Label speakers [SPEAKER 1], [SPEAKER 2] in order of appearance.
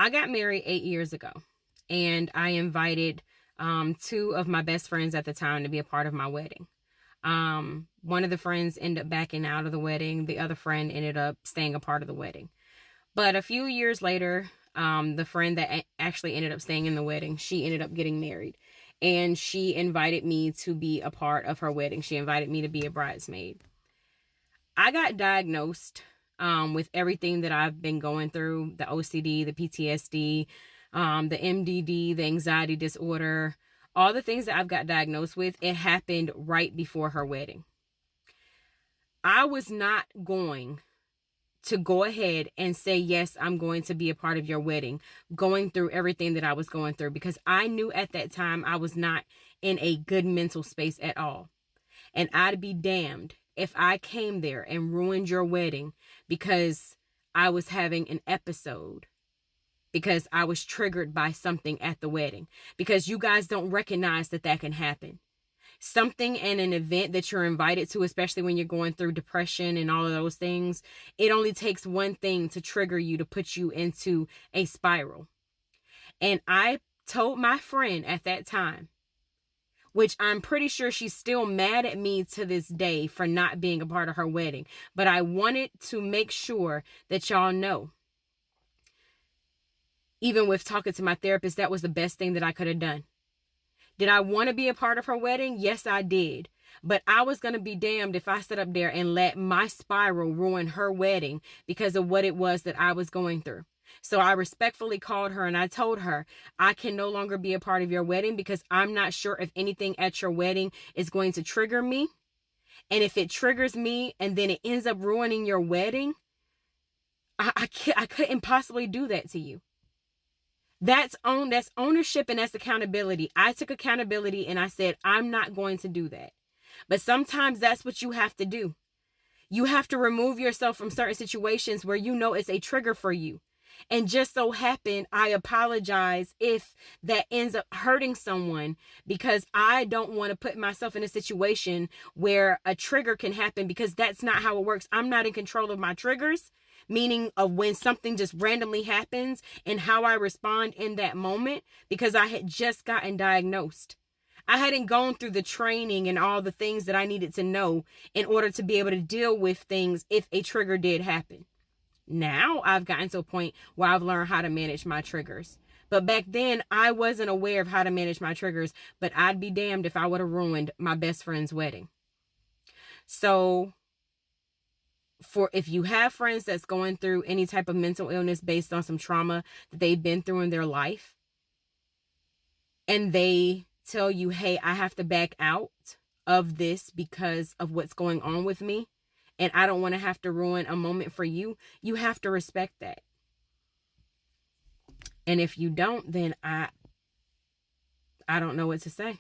[SPEAKER 1] I got married 8 years ago, and I invited two of my best friends at the time to be a part of my wedding. One of the friends ended up backing out of the wedding. The other friend ended up staying a part of the wedding. But a few years later, the friend that actually ended up staying in the wedding, she ended up getting married. And she invited me to be a part of her wedding. She invited me to be a bridesmaid. I got diagnosed with everything that I've been going through, the OCD, the PTSD, the MDD, the anxiety disorder, all the things that I've got diagnosed with. It happened right before her wedding. I was not going to go ahead and say, yes, I'm going to be a part of your wedding, going through everything that I was going through, because I knew at that time I was not in a good mental space at all. And I'd be damned if I came there and ruined your wedding because I was having an episode, because I was triggered by something at the wedding, because you guys don't recognize that that can happen. Something in an event that you're invited to, especially when you're going through depression and all of those things, it only takes one thing to trigger you, to put you into a spiral. And I told my friend at that time, which I'm pretty sure she's still mad at me to this day for not being a part of her wedding, but I wanted to make sure that y'all know, even with talking to my therapist, that was the best thing that I could have done. Did I want to be a part of her wedding? Yes, I did. But I was going to be damned if I stood up there and let my spiral ruin her wedding because of what it was that I was going through. So I respectfully called her and I told her, I can no longer be a part of your wedding because I'm not sure if anything at your wedding is going to trigger me. And if it triggers me and then it ends up ruining your wedding, I couldn't possibly do that to you. That's ownership, and that's accountability. I took accountability and I said, I'm not going to do that. But sometimes that's what you have to do. You have to remove yourself from certain situations where you know it's a trigger for you. And just so happened, I apologize if that ends up hurting someone, because I don't want to put myself in a situation where a trigger can happen, because that's not how it works. I'm not in control of my triggers, meaning of when something just randomly happens and how I respond in that moment, because I had just gotten diagnosed. I hadn't gone through the training and all the things that I needed to know in order to be able to deal with things if a trigger did happen. Now I've gotten to a point where I've learned how to manage my triggers. But back then I wasn't aware of how to manage my triggers, but I'd be damned if I would have ruined my best friend's wedding. So if you have friends that's going through any type of mental illness based on some trauma that they've been through in their life, and they tell you, hey, I have to back out of this because of what's going on with me, and I don't want to have to ruin a moment for you, you have to respect that. And if you don't, then I don't know what to say.